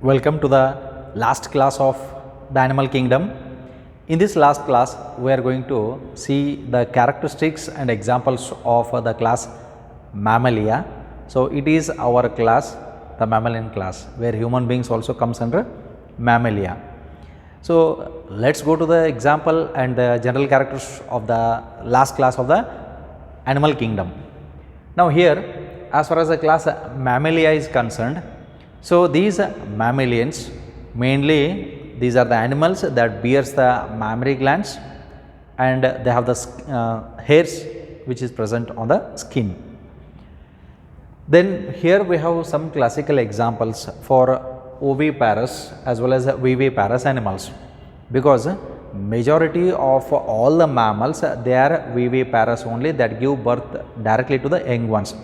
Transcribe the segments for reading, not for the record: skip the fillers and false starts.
Welcome to the last class of the animal kingdom. In this last class, we are going to see the characteristics and examples of the class Mammalia. So, it is our class, the mammalian class, where human beings also comes under Mammalia. So, let us go to the example and the general characters of the last class of the animal kingdom. Now, here as far as the class Mammalia is concerned, so these mammalians, mainly these are the animals that bears the mammary glands and they have the hairs which is present on the skin. Then here we have some classical examples for oviparous as well as viviparous animals, because majority of all the mammals they are viviparous only, that give birth directly to the young ones.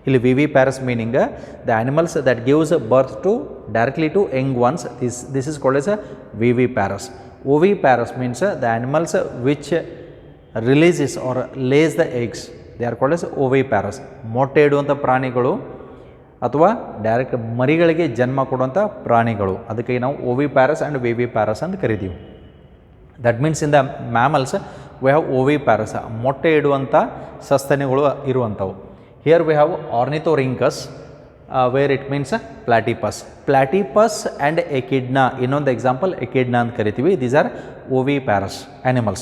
Viviparous meaning the animals that gives birth to directly to young ones, this is called as a viviparous. Oviparous means the animals which releases or lays the eggs, they are called as oviparous. ಮೊಟ್ಟೆ ಇಡುವಂಥ ಪ್ರಾಣಿಗಳು ಅಥವಾ direct ಮರಿಗಳಿಗೆ ಜನ್ಮ ಕೊಡುವಂಥ ಪ್ರಾಣಿಗಳು, ಅದಕ್ಕೆ ನಾವು oviparous and viviparous ಅಂತ ಕರಿತೀವಿ. That means in the mammals we have oviparous, ಮೊಟ್ಟೆ ಇಡುವಂಥ ಸಸ್ತನಿಗಳು ಇರುವಂಥವು. Here we have ornithorhynchus, where it means platypus. Platypus and echidna, ಇನ್ನೊಂದು example echidna ಅಂತ ಕರಿತೀವಿ. These are oviparous animals.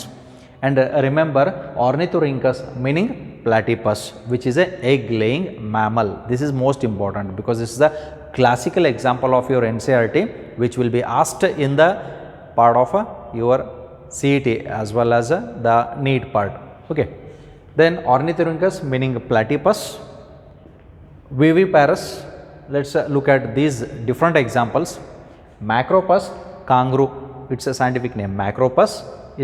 And remember, ornithorhynchus meaning platypus, which is a egg laying mammal. This is most important because this is the classical example of your NCERT, which will be asked in the part of your CET as well as the NEET part. Okay. Then ornithorhynchus meaning platypus. Viviparous, let us look at these different examples. Macropus, kangaroo, it is a scientific name. Macropus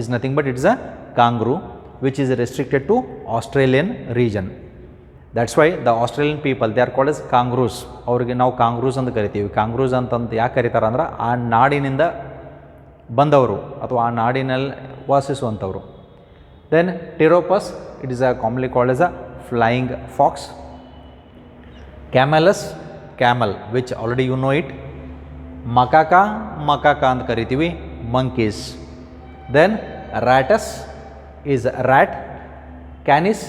is nothing but it is a kangaroo which is restricted to Australian region. That is why the Australian people, they are called as kangaroos. ಅವರಿಗೆ ನಾವು kangaroos ಅಂತ ಕರಿತೀವಿ. kangaroos ಅಂತಂತ ಯಾಕೆ ಕರೀತಾರೆ ಅಂದ್ರೆ ಆ ನಾಡಿನಿಂದ ಬಂದವರು ಅಥವಾ ಆ ನಾಡಿನಲ್ಲಿ ವಾಸಿಸುವಂಥವರು. Then Pteropus, it is commonly called as a flying fox. Camelus, camel, which already you know it. Macaca, macaca ಅಂತ ಕರಿತೀವಿ, monkeys. Then Rattus is rat. Canis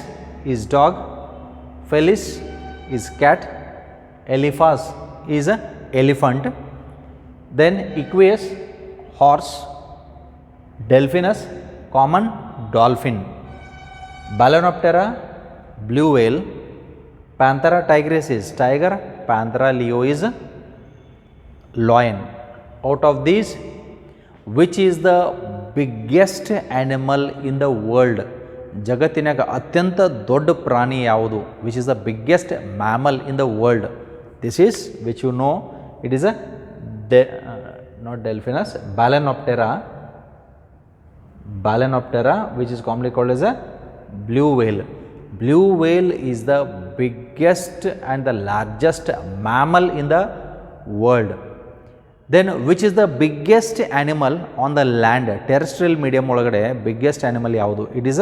is dog. Felis is cat. Elephas is elephant. Then Equus, horse. Delphinus, common dolphin. Balaenoptera, blue whale. Panthera tigris is tiger. Panthera leo is lion. Out of these, which is the biggest animal in the world? ಜಗತ್ತಿನಾಗ ಅತ್ಯಂತ ದೊಡ್ಡ ಪ್ರಾಣಿ ಯಾವುದು? Which is the biggest mammal in the world? This is, which you know, it is a not Delphinus, Balaenoptera. Balaenoptera, which is commonly called as a blue whale. Blue whale is the biggest and the largest mammal in the world. Then which is the biggest animal on the land? Terrestrial medium ಒಳಗಡೆ biggest animal ಯಾವುದು? It is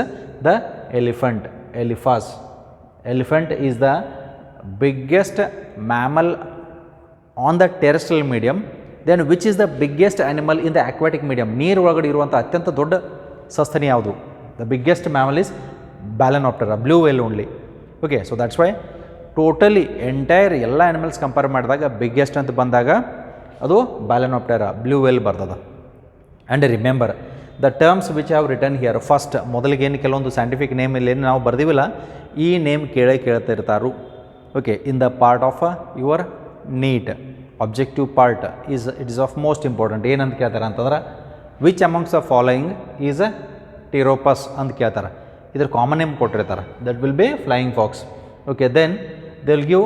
the elephant, Elephas. Elephant is the biggest mammal on the terrestrial medium. Then which is the biggest animal in the aquatic medium? ನೀರು ಒಳಗಡೆ ಇರುವಂಥ ಅತ್ಯಂತ ದೊಡ್ಡ ಸಸ್ತನಿ ಯಾವುದು? The biggest mammal is Balaenoptera, blue whale only. Okay, so that's why totally entire ಎಲ್ಲ animals compare ಮಾಡಿದಾಗ biggest ಅಂತ ಬಂದಾಗ ಅದು Balaenoptera, blue whale ಬರ್ತದೆ. And remember the terms which I have written here. First, ಮೊದಲಿಗೆ ಏನು ಕೆಲವೊಂದು scientific name ಇಲ್ಲಿ ನಾವು ಬರ್ದಿವಿಲ್ಲ, ಈ name ಕೇಳ್ತಿರ್ತಾರು. Okay, in the part of your NEET objective part is, it is of most important. ಏನಂತ ಕೇಳ್ತಾರೆ ಅಂತಂದ್ರೆ which amongst the following is a Pteropus ಅಂತ ಕೇಳ್ತಾರೆ. ಇದರ ಕಾಮನ್ ನೇಮ್ ಕೊಟ್ಟಿರ್ತಾರೆ, that will be flying fox. Okay, then they will give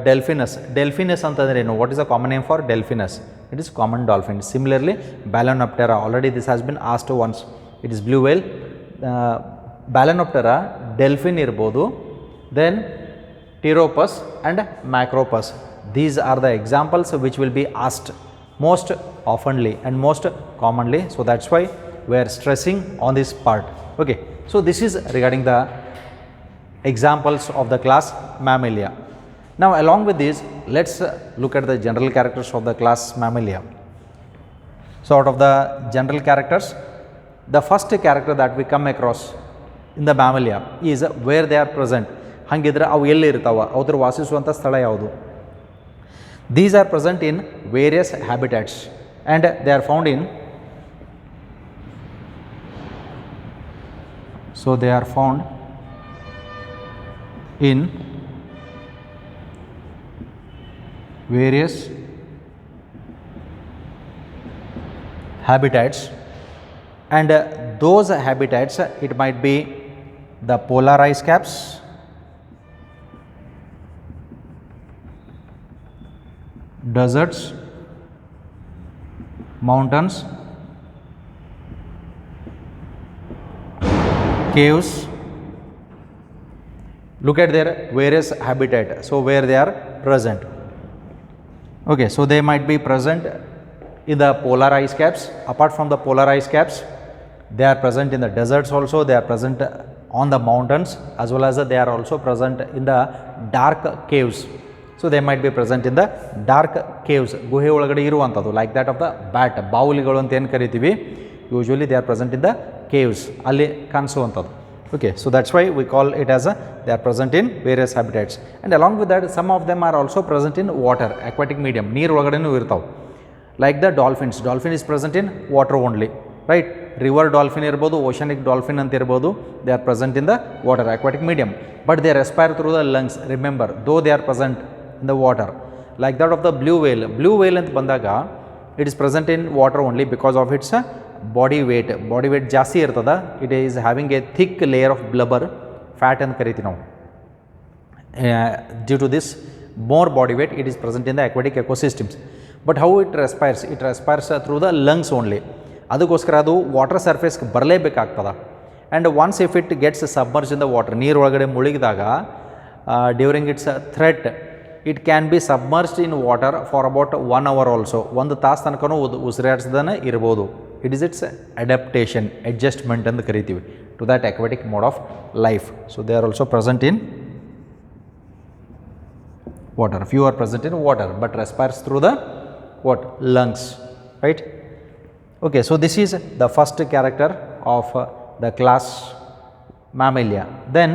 Delphinus. Delphinus ಅಂತಂದ್ರೆ ಏನು? What is the common name for Delphinus? It is common dolphin. Similarly, Balaenoptera, already this has been asked once. It is blue whale. Balaenoptera, Delphin ಇರ್ಬೋದು, then Pteropus and Macropus. These are the examples which will be asked most oftenly and most commonly. So that's why we are stressing on this part. Okay, so this is regarding the examples of the class Mammalia. Now along with this, let's look at the general characters of the class Mammalia. So out of the general characters, the first character that we come across in the Mammalia is where they are present. ಹಂಗಿದ್ರೆ ಅವು ಎಲ್ಲಿ ಇರ್ತಾವ, ಅವ್ರ ವಾಸಿಸುವಂಥ ಸ್ಥಳ ಯಾವುದು? These are present in various habitats and they are found in, so they are found in various habitats, and those habitats, it might be the polar ice caps, deserts, mountains, caves. Look at their various habitat, so where they are present. Okay, so they might be present in the polar ice caps. Apart from the polar ice caps, they are present in the deserts also, they are present on the mountains, as well as they are also present in the dark caves. So they might be present in the dark caves, ಗುಹೆ ಒಳಗಡೆ ಇರುವಂಥದ್ದು, like that of the bat, ಬಾವುಲಿಗಳು ಅಂತ ಏನು ಕರಿತೀವಿ, usually they are present in the caves, ಅಲ್ಲಿ ಕಾಣಿಸುವಂಥದ್ದು. Okay, so that's why we call it as they are present in various habitats, and along with that some of them are also present in water, aquatic medium, ನೀರು ಒಳಗಡೆನೂ ಇರ್ತಾವೆ. Like the dolphins, dolphin is present in water only, right? River dolphin ಇರ್ಬೋದು, oceanic dolphin ಅಂತ ಇರ್ಬೋದು, they are present in the water, aquatic medium, but they respire through the lungs. Remember, though they are present in the water. Like that of the blue whale ಅಂತ ಬಂದಾಗ it is present in water only because of its body weight ಜಾಸ್ತಿ ಇರ್ತದ, it is having a thick layer of blubber, fat ಅಂತ ಕರಿತೀವಿ ನಾವು. Due to this more body weight, it is present in the aquatic ecosystems. But how it respires through the lungs only. ಅದಕ್ಕೋಸ್ಕರ ಅದು water ಸರ್ಫೇಸ್ಗೆ ಬರಲೇಬೇಕಾಗ್ತದ. And once if it gets submerge in the water, ನೀರು ಒಳಗಡೆ ಮುಳುಗಿದಾಗ during its threat, it can be submerged in water for about 1 hour also. ಒಂದು ತಾಸು ತನಕನೂ ಉಸಿರಾಡ್ಸ್ದೇ ಇರ್ಬೋದು. It is its adaptation, adjustment ಅಂತ ಕರಿತೀವಿ to that aquatic mode of life. So they are also present in water. Few are present in water but respires through the what? Lungs, right? Okay, so this is the first character of the class Mammalia. Then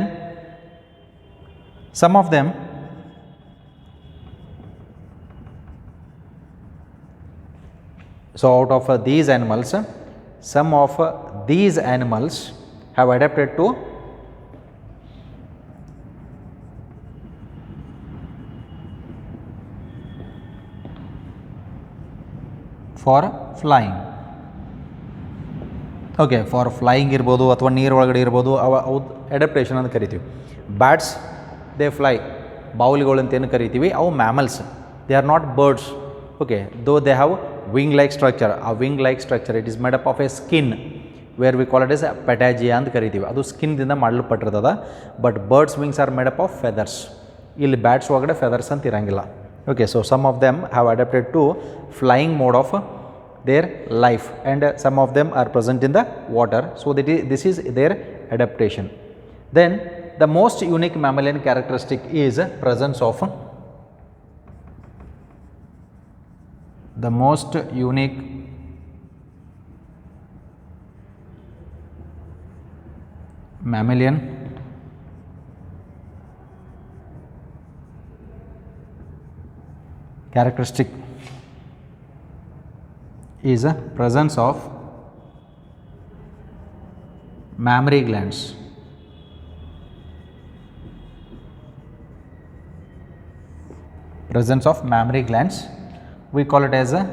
some of them so out of these animals, some of these animals have adapted to for flying. Okay, for flying ಇರ್ಬೋದು ಅಥವಾ ನೀರು ಒಳಗಡೆ ಇರ್ಬೋದು, ಅವು adaptation ಅಂತ ಕರಿತೀವಿ. Bats they fly, ಬಾವುಲಿಗಳು ಅಂತ ಏನು ಕರಿತೀವಿ, ಅವು mammals, they are not birds. Okay, though they have wing like structure. ಆ wing like structure it is made up of a skin where we call it is patagia ಅಂತ ಕರಿತೀವಿ. ಅದು ಸ್ಕಿನ್ದಿಂದ ಮಾಡಲ್ಪಟ್ಟಿರ್ತದ. But birds wings are made up of feathers. ಇಲ್ಲಿ bats ಒಳಗಡೆ feathers ಅಂತ ಇರಂಗಿಲ್ಲ. Okay, so some of them have adapted to flying mode of their life, and some of them are present in the water. So this is their adaptation. Then the most unique mammalian characteristic is presence of the most unique mammalian characteristic is a presence of mammary glands. Presence of mammary glands, we call it as a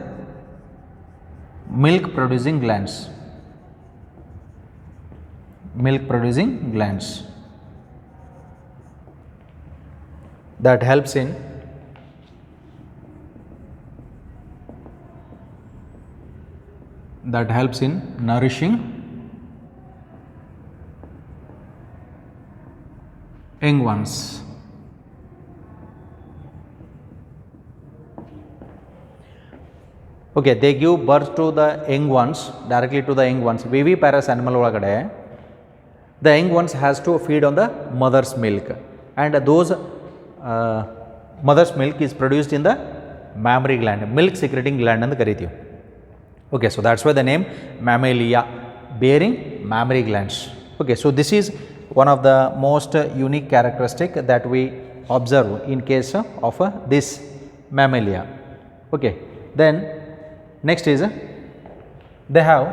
milk producing glands. Milk producing glands that helps in nourishing young ones. Okay, they give birth to the young ones, directly to the young ones. Viviparous animal ಒಳಗಡೆ the young ones has to feed on the mother's milk, and those mother's milk is produced in the mammary gland, milk secreting gland ಅಂತ ಕರಿತೀವಿ. Okay, so that's why the name mammalia, bearing mammary glands. Okay, so this is one of the most unique characteristic that we observe in case of this mammalia. Okay, then next is they have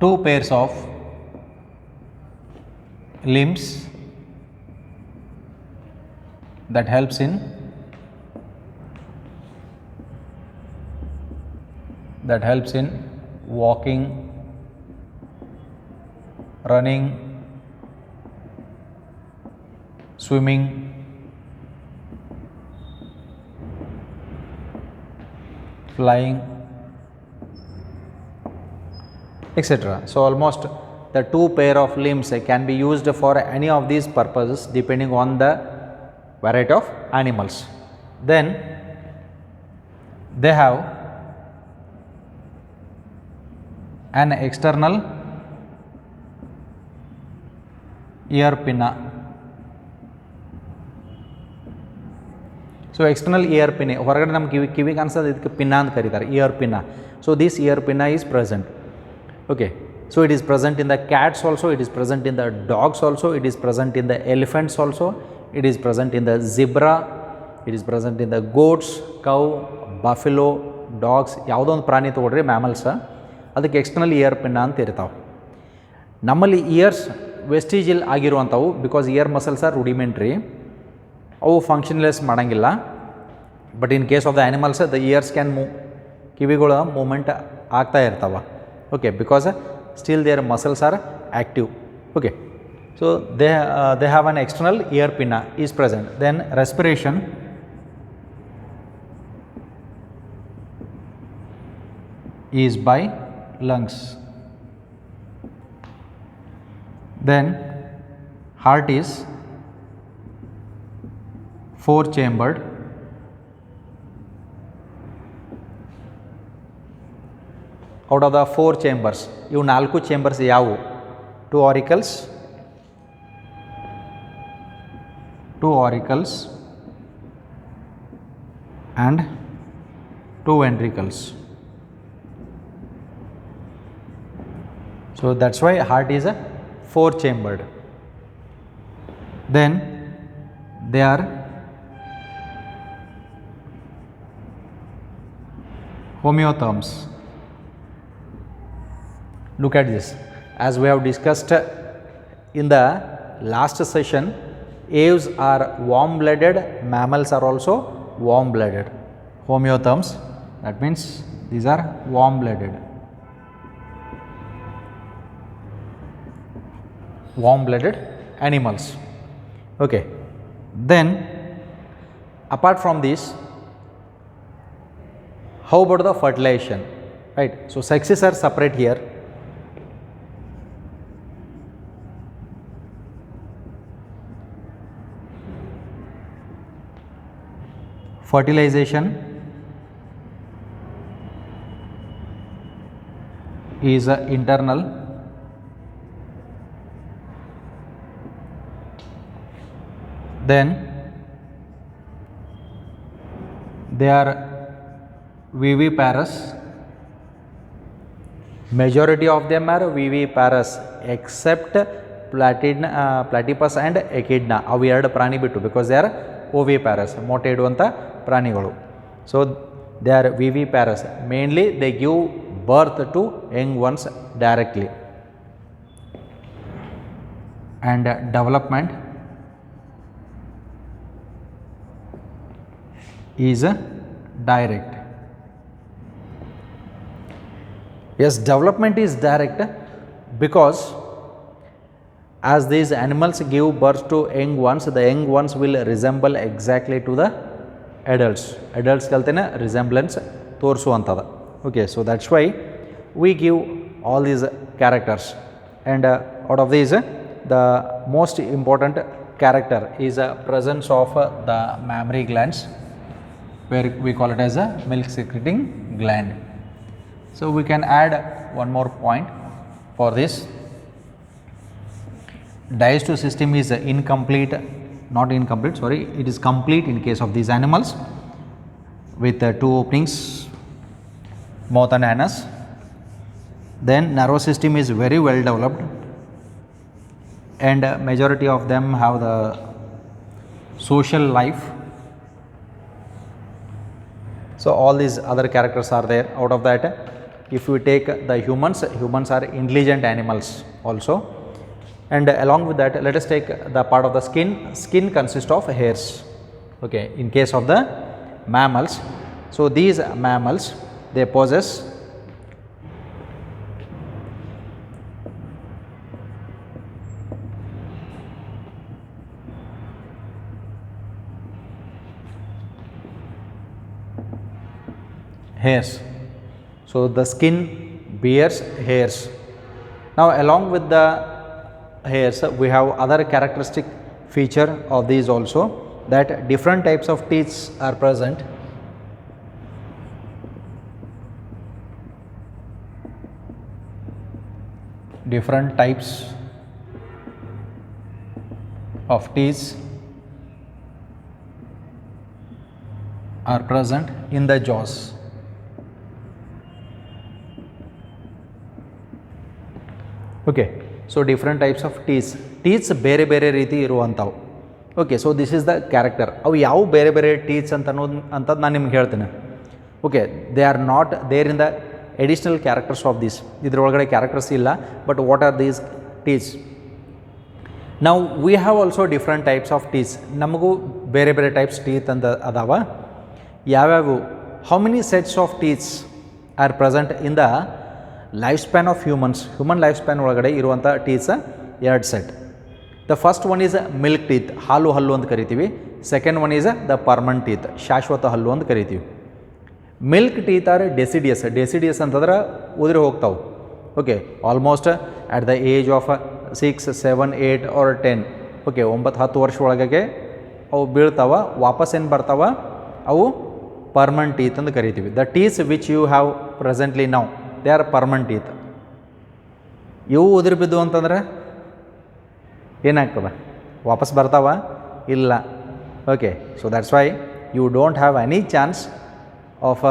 two pairs of limbs that helps in walking, running, swimming, flying, etc. So almost the two pair of limbs can be used for any of these purposes depending on the variety of animals. Then they have an external ear pinna. So external ear pinna, ಹೊರಗಡೆ ನಮ್ಮ ಕಿವಿ ಕಾಣಿಸೋದು ಇದಕ್ಕೆ pin ಅಂತ ಕರೀತಾರೆ, ear pinna. So this ear pinna is present. Okay, so it is present in the cats also, it is present in the dogs also, it is present in the elephants also, it is present in the zebra, it is present in the goats, cow, buffalo, dogs. ಯಾವುದೋ ಒಂದು ಪ್ರಾಣಿ ತೊಗೊಳ್ರಿ mammals, ಅದಕ್ಕೆ external year pin ಅಂತ ಇರ್ತಾವೆ. ನಮ್ಮಲ್ಲಿ ears vestigial ಆಗಿರುವಂಥವು, because ear muscles are rudimentary, ಅವು ಫಂಕ್ಷನ್ಲೆಸ್ ಮಾಡೋಂಗಿಲ್ಲ. But in case of the animals the ears can move, ಕಿವಿಗಳು ಮೂಮೆಂಟ್ ಆಗ್ತಾ ಇರ್ತಾವೆ. Okay, because still their muscles are active. Okay, so they have an external ear pinna is present. Then respiration is by lungs. Then heart is four chambered. Out of the four chambers, ಇವು ನಾಲ್ಕು chambers ಯಾವುವು? two auricles and two ventricles. So that's why heart is a four chambered. Then they are homeotherms. Look at this, as we have discussed in the last session, aves are warm blooded, mammals are also warm blooded. Homeotherms, that means these are warm blooded animals. Okay, then apart from this, how about the fertilization, right? So sexes are separate here. Fertilization is internal. Then they are viviparous. Majority of them are viviparous except platypus and echidna. ಅವು ಎರಡು ಪ್ರಾಣಿ ಬಿಟ್ಟು, because they are oviparous, ಮೊಟ್ಟೆ ಇಡುವಂಥ ಪ್ರಾಣಿಗಳು. So they are viviparous. Mainly they give birth to young ones directly, and development is direct. Yes, development is direct because as these animals give birth to young ones, the young ones will resemble exactly to the adults. Adults kaltena resemblance ತೋರಿಸುವಂಥದ್ದು. Okay, so that's why we give all these characters, and out of these the most important character is presence of the mammary glands, where we call it as a milk secreting gland. So we can add one more point for this. digestive system is incomplete, not incomplete, sorry, it is complete in case of these animals with two openings, mouth and anus. Then nervous system is very well developed, and majority of them have the social life. So all these other characters are there. Out of that, if we take the humans, humans are intelligent animals also, and along with that, let us take the part of the skin. Skin consists of hairs, okay, in case of the mammals. So these mammals, they possess hairs. So the skin bears hairs. Now along with the hairs, we have other characteristic feature of these also, that different types of teeth are present. Different types of teeth are present in the jaws. Okay, so different types of teeth. Teeth ಬೇರೆ ಬೇರೆ ರೀತಿ ಇರುವಂಥವು. Okay, so this is the character. ಅವು ಯಾವ ಬೇರೆ ಬೇರೆ teeths ಅಂತ ಅನ್ನೋದು ಅಂತದ್ದು ನಾನು ನಿಮ್ಗೆ ಹೇಳ್ತೇನೆ. Okay, they are not there in the additional characters of this. ಇದರೊಳಗಡೆ ಕ್ಯಾರೆಕ್ಟರ್ಸ್ ಇಲ್ಲ, but what are these teeths? ನಾವು we have also different types of teeths. ನಮಗೂ ಬೇರೆ ಬೇರೆ ಟೈಪ್ಸ್ ಟೀತ್ ಅಂತ ಅದಾವ. ಯಾವ್ಯಾವು? How many sets of teeths are present in the life span of humans? Human life span ಒಳಗಡೆ ಇರುವಂಥ teeths 2 set. The first one is milk teeth, ಹಾಲು ಹಲ್ಲು ಅಂತ ಕರಿತೀವಿ. Second one is the permanent teeth, ಶಾಶ್ವತ ಹಲ್ಲು ಅಂತ ಕರಿತೀವಿ. Milk teeth are deciduous. Deciduous ಅಂತಂದ್ರೆ ಉದುರಿ ಹೋಗ್ತಾವೆ. Okay, almost at the age of 6, 7, 8 or 10, okay, 9, 10 ವರ್ಷ ಒಳಗೆ ಅವು ಬೀಳ್ತಾವ, ವಾಪಸ್ ಏನು ಬರ್ತಾವ, ಅವು ಪರ್ಮನೆಂಟ್ ಟೀತ್ ಅಂತ ಕರಿತೀವಿ. The teeths which you have presently now, they are permanent teeth. ಇವು ಉದುರಿ ಬಿದ್ದು ಅಂತಂದ್ರೆ ಏನಾಗ್ತದೆ? ವಾಪಸ್ ಬರ್ತಾವ? ಇಲ್ಲ. Okay, so that's why you don't have any chance of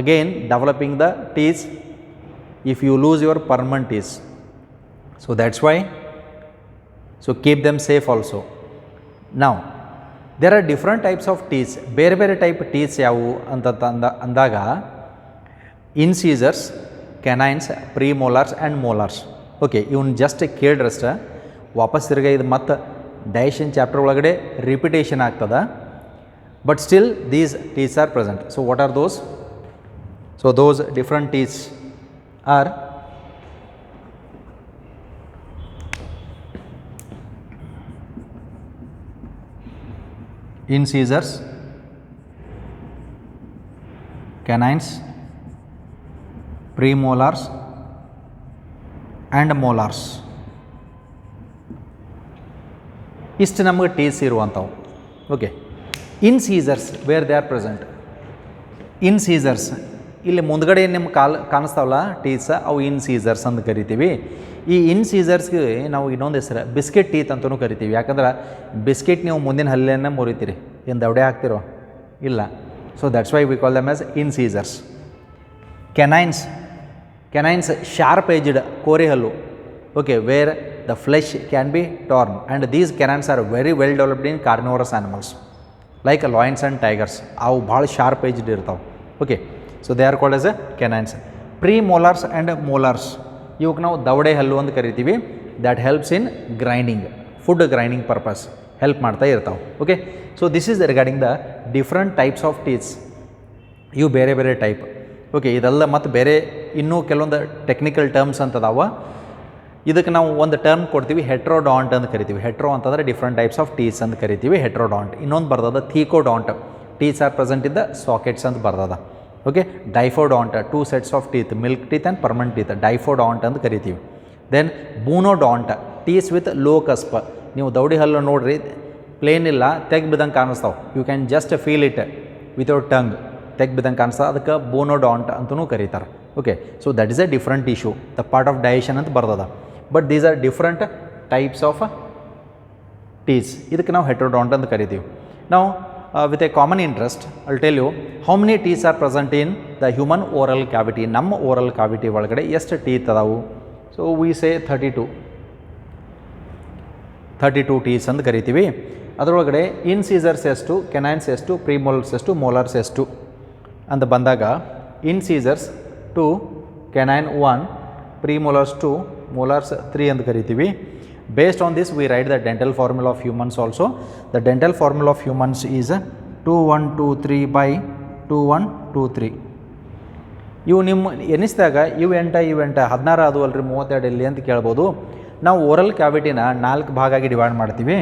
again developing the teeths if you lose your permanent teeth. So that's why, so keep them safe also. Now there are different types of teeth. ಬೇರೆ ಬೇರೆ type teeths ಯಾವುವು ಅಂತ ಅಂದಾಗ incisors, canines, premolars and molars. Okay, even just ಕೇಳ್ರಷ್ಟ ವಾಪಸ್ ತಿರ್ಗ ಇದು ಮತ್ತು ಡೈಜೆಷನ್ ಚಾಪ್ಟರ್ ಒಳಗಡೆ ರಿಪಿಟೇಷನ್ ಆಗ್ತದೆ. But still these teeths are present. So what are those? So those different teeths are incisors, canines, premolars and molars. ಇಷ್ಟು ನಮಗೆ teeths ಇರುವಂಥವು. Okay, incisors where they are present. Incisors ಇಲ್ಲಿ ಮುಂದ್ಗಡೆ ನಿಮ್ಮ ಕಾಣಿಸ್ತಾವಲ್ಲ teeths, ಅವು ಇನ್ಸೀಸರ್ಸ್ ಅಂತ ಕರಿತೀವಿ. ಈ ಇನ್ಸೀಸರ್ಸ್ಗೆ ನಾವು ಇನ್ನೊಂದು ಹೆಸರು ಬಿಸ್ಕೆಟ್ ಟೀತ್ ಅಂತಲೂ ಕರಿತೀವಿ. ಯಾಕಂದ್ರೆ ಬಿಸ್ಕೆಟ್ ನೀವು ಮುಂದಿನ ಹಲ್ಲೆಯನ್ನು ಮುರಿತೀರಿ, ಏನು ದವಡೆ ಹಾಕ್ತಿರೋ? ಇಲ್ಲ. So that's why we call them as incisors. Canines, canines sharp edged ಕೋರಿ ಹಲ್ಲು. Okay, where the flesh can be torn and these canines are very well developed in carnivorous animals like lions and tigers. ಅವು ಭಾಳ sharp edged ಇರ್ತಾವೆ. Okay, so they are called as a canines. Premolars and molars ಇವಕ್ಕೆ ನಾವು ದವಡೆ ಹಲ್ಲು ಅಂತ ಕರಿತೀವಿ. That helps in grinding, food grinding purpose help ಮಾಡ್ತಾ ಇರ್ತಾವೆ. Okay, so this is regarding the different types of teeths. ಇವು ಬೇರೆ ಬೇರೆ ಟೈಪ್. ಓಕೆ, ಇದೆಲ್ಲ ಮತ್ತು ಬೇರೆ ಇನ್ನೂ ಕೆಲವೊಂದು ಟೆಕ್ನಿಕಲ್ ಟರ್ಮ್ಸ್ ಅಂತದಾವ. ಇದಕ್ಕೆ ನಾವು ಒಂದು ಟರ್ಮ್ ಕೊಡ್ತೀವಿ, ಹೆಟ್ರೋಡಾಂಟ್ ಅಂತ ಕರಿತೀವಿ. ಹೆಟ್ರೋ ಅಂತಂದರೆ ಡಿಫ್ರೆಂಟ್ ಟೈಪ್ಸ್ ಆಫ್ ಟೀತ್ಸ್ ಅಂತ ಕರಿತೀವಿ, ಹೆಟ್ರೋಡಾಂಟ್. ಇನ್ನೊಂದು ಬರ್ತದ thecodont, teeths are present in the sockets ಅಂತ ಬರ್ತದ. Okay, diphyodont, 2 sets of teeth, milk teeth and permanent teeth, diphyodont ಅಂತ ಕರಿತೀವಿ. Then bunodont, teeths with low cusp. ನೀವು ದೌಡಿ ಹಲ್ಲು ನೋಡ್ರಿ, ಪ್ಲೇನ್ ಇಲ್ಲ, ತೆಗ್ ಬಿದ್ದಂಗೆ ಕಾಣಿಸ್ತಾವೆ. You can just feel it without tongue, ತೆಗ್ ಬಿದ್ದಂಗೆ ಕಾಣಿಸ್ತಾವೆ. ಅದಕ್ಕೆ ಬೂನೋಡಾಂಟ್ ಅಂತಲೂ ಕರೀತಾರೆ. Okay, so that is a different issue, the part of digestion ಅಂತ ಬರ್ತದ. But these are different types of teeth. ಇದಕ್ಕೆ ನಾವು heterodont ಅಂತ ಕರಿತೀವಿ. Now with a common interest, I'll tell you how many teeth are present in the human oral cavity. ನಮ್ಮ oral cavity ಒಳಗಡೆ ಎಷ್ಟು teeth ಅದಾವು? So we say 32 teeth ಅಂತ ಕರಿತೀವಿ. ಅದರೊಳಗಡೆ ಇನ್ಸೀಸರ್ಸ್ ಎಷ್ಟು, ಕೆನೈನ್ಸ್ ಎಷ್ಟು, ಪ್ರಿಮೋಲರ್ಸ್ ಎಷ್ಟು, ಮೋಲಾರ್ಸ್ ಎಷ್ಟು ಅಂತ ಬಂದಾಗ ಇನ್ಸೀಸರ್ಸ್ 2, ಕೆನೈನ್ 1, ಪ್ರಿಮೋಲಾರ್ಸ್ 2, molars 3 ಅಂತ ಕರಿತೀವಿ. Based on this we write the dental formula of humans also. The dental formula of humans is 2123 by 2123. ಇವು ನಿಮ್ಮ ಎನಿಸಿದಾಗ ಇವು 16 ಅದು ಅಲ್ರಿ 32 ಇಲ್ಲಿ ಅಂತ ಕೇಳ್ಬೋದು. ನಾವು ಓರಲ್ ಕ್ಯಾವಿಟಿನ 4 ಭಾಗಾಗಿ ಡಿವೈಡ್ ಮಾಡ್ತೀವಿ.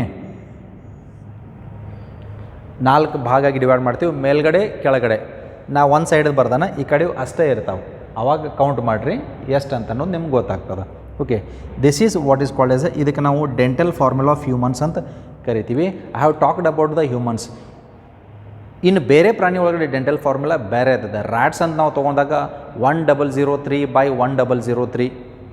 4 ಭಾಗಾಗಿ ಡಿವೈಡ್ ಮಾಡ್ತೀವಿ, ಮೇಲ್ಗಡೆ ಕೆಳಗಡೆ. ನಾ ಒಂದು ಸೈಡ್ ಬರ್ದಾನ, ಈ ಕಡೆ ಅಷ್ಟೇ ಇರ್ತಾವೆ. ಅವಾಗ ಕೌಂಟ್ ಮಾಡಿರಿ ಎಷ್ಟು ಅಂತ ಅನ್ನೋದು ನಿಮ್ಗೆ ಗೊತ್ತಾಗ್ತದೆ. Okay, this is what is called as, ಇದಕ್ಕೆ ನಾವು ಡೆಂಟಲ್ ಫಾರ್ಮುಲಾ ಆಫ್ ಹ್ಯೂಮನ್ಸ್ ಅಂತ ಕರಿತೀವಿ. I have talked about the humans. ಇನ್ನು ಬೇರೆ ಪ್ರಾಣಿ ಒಳಗಡೆ ಡೆಂಟಲ್ ಫಾರ್ಮುಲಾ ಬೇರೆ ಇರ್ತದೆ. ರ್ಯಾಟ್ಸ್ ಅಂತ ನಾವು ತೊಗೊಂಡಾಗ 1003 by 1003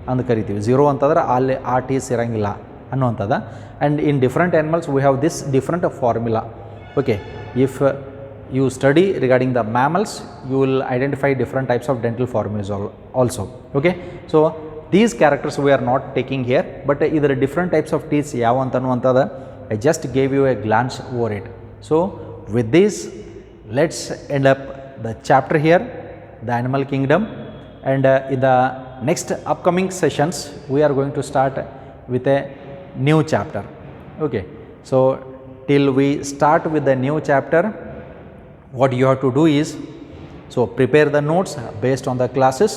ಅಂತ ಕರಿತೀವಿ. 0 ಅಂತಂದ್ರೆ ಅಲ್ಲಿ ಆ ಟೀಸ್ ಇರೋಂಗಿಲ್ಲ ಅನ್ನುವಂಥದ್ದು. And in different animals we have this different formula. Okay, if you study regarding the mammals, you will identify different types of dental formulas also. Okay, so these characters we are not taking here, but either different types of teeth yav antanu antada I just gave you a glance over it. So with this, let's end up the chapter here, the animal kingdom, and in the next upcoming sessions we are going to start with a new chapter. Okay, so till we start with the new chapter, what you have to do is, so prepare the notes based on the classes.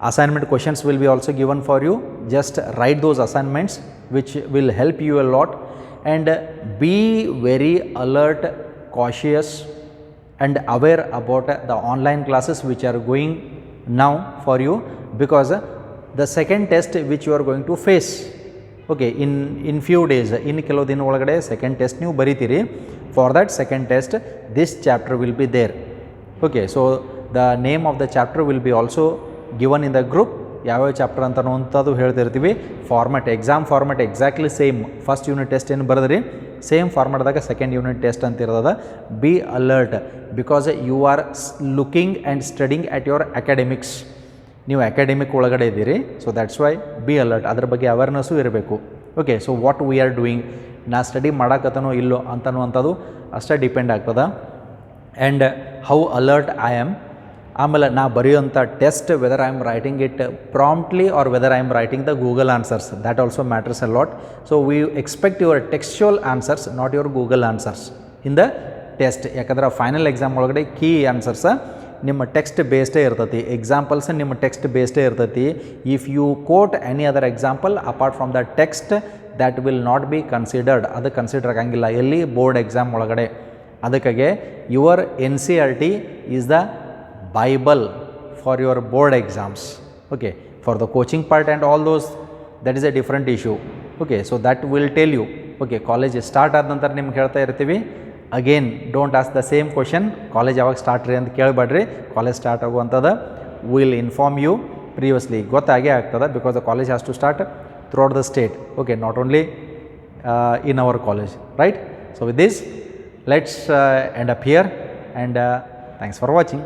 Assignment questions will be also given for you. Just write those assignments which will help you a lot, and be very alert, cautious and aware about the online classes which are going now for you, because the second test which you are going to face, okay, in few days, in ಕೆಲವು ದಿನ ಒಳಗಡೆ second test ನೀವು ಬರೀತೀರಿ. For that second test, this chapter will be there. Okay, so the name of the chapter will be also given in the group. ಯಾವ್ಯಾವ chapter ಅಂತ ಅನ್ನೋಂಥದ್ದು ಹೇಳ್ತಿರ್ತೀವಿ. Format, exam format exactly same. First unit test ಏನು ಬರೆದ್ರಿ same ಫಾರ್ಮ್ಯಾಟ್ದಾಗ second unit test ಅಂತ ಇರೋದ. Be alert, because you are looking and studying at your academics. ನೀವು ಅಕಾಡೆಮಿಕ್ ಒಳಗಡೆ ಇದ್ದೀರಿ, so that's why be alert. ಅದ್ರ ಬಗ್ಗೆ ಅವೇರ್ನೆಸ್ಸು ಇರಬೇಕು. Okay, so what we are doing, ನಾ ಸ್ಟಡಿ ಮಾಡಕತ್ತನೋ ಇಲ್ಲೋ ಅಂತನ್ನುವಂಥದ್ದು ಅಷ್ಟೇ ಡಿಪೆಂಡ್ ಆಗ್ತದೆ. And how alert I am. ಆಮೇಲೆ ನಾ ಬರೆಯುವಂಥ test, whether I am writing it promptly or whether I am writing the Google answers, that also matters a lot. So we expect your textual answers, not your Google answers in the test. ಯಾಕಂದ್ರೆ final exam ಒಳಗಡೆ key answers ನಿಮ್ಮ text ಬೇಸ್ಡೇ ಇರ್ತೈತಿ, examples ನಿಮ್ಮ text ಬೇಸ್ಡೇ ಇರ್ತೈತಿ. If you quote any other example apart from the text, that will not be considered. ಅದು consider ಆಗಂಗಿಲ್ಲ ಎಲ್ಲಿ ಬೋರ್ಡ್ ಎಕ್ಸಾಮ್ ಒಳಗಡೆ. ಅದಕ್ಕಾಗೆ your NCERT is the Bible for your board exams. Okay, for the coaching part and all those, that is a different issue. Okay, so that will tell you. Okay, college start ಆದ ನಂತರ ನಿಮ್ಗೆ ಹೇಳ್ತಾ ಇರ್ತೀವಿ. Again don't ask the same question, college ಯಾವಾಗ start ರೀ ಅಂತ ಕೇಳಬೇಡ್ರಿ. College start ಆಗುವಂಥದ್ದು ವಿಲ್ ಇನ್ಫಾರ್ಮ್ ಯು ಪ್ರೀವಿಯಸ್ಲಿ. ಗೊತ್ತಾಗೇ ಆಗ್ತದೆ, because the college has to start throughout the state. Okay, not only in our college, right? So with this, let's end up here, and thanks for watching.